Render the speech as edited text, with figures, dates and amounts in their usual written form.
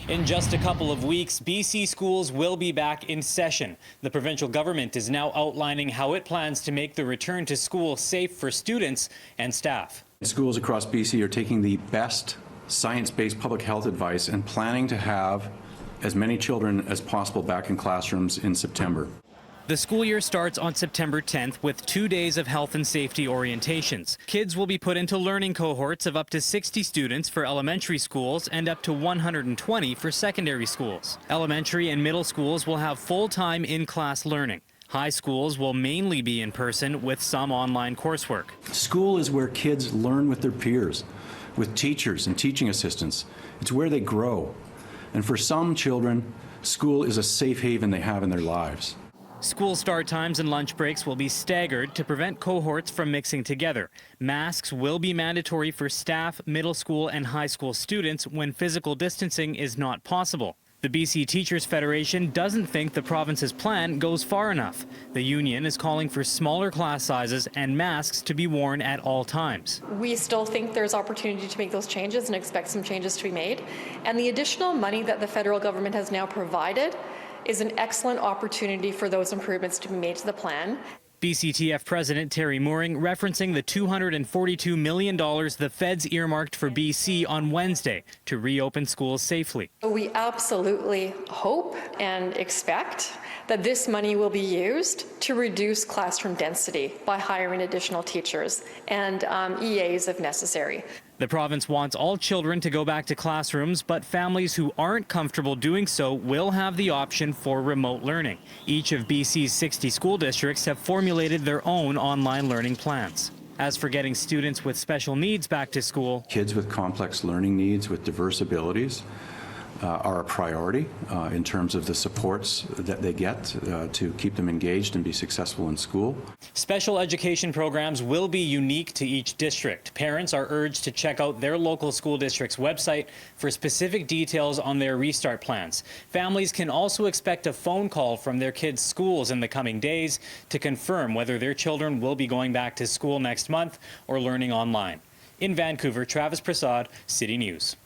In just a couple of weeks, BC schools will be back in session. The provincial government is now outlining how it plans to make the return to school safe for students and staff. Schools across BC are taking the best science-based public health advice and planning to have as many children as possible back in classrooms in September. The school year starts on September 10th with 2 days of health and safety orientations. Kids will be put into learning cohorts of up to 60 students for elementary schools and up to 120 for secondary schools. Elementary and middle schools will have full-time in-class learning. High schools will mainly be in person with some online coursework. School is where kids learn with their peers, with teachers and teaching assistants. It's where they grow. And for some children, school is a safe haven they have in their lives. School start times and lunch breaks will be staggered to prevent cohorts from mixing together. Masks will be mandatory for staff, middle school and high school students when physical distancing is not possible. The BC Teachers Federation doesn't think the province's plan goes far enough. The union is calling for smaller class sizes and masks to be worn at all times. We still think there's opportunity to make those changes and expect some changes to be made. And the additional money that the federal government has now provided is an excellent opportunity for those improvements to be made to the plan. BCTF President Terry Mooring referencing the $242 million the feds earmarked for BC on Wednesday to reopen schools safely. We absolutely hope and expect that this money will be used to reduce classroom density by hiring additional teachers and EAs if necessary. The province wants all children to go back to classrooms, but families who aren't comfortable doing so will have the option for remote learning. Each of BC's 60 school districts have formulated their own online learning plans. As for getting students with special needs back to school, kids with complex learning needs, with diverse abilities, are a priority in terms of the supports that they get to keep them engaged and be successful in school. Special education programs will be unique to each district. Parents are urged to check out their local school district's website for specific details on their restart plans. Families can also expect a phone call from their kids' schools in the coming days to confirm whether their children will be going back to school next month or learning online. In Vancouver, Travis Prasad, City News.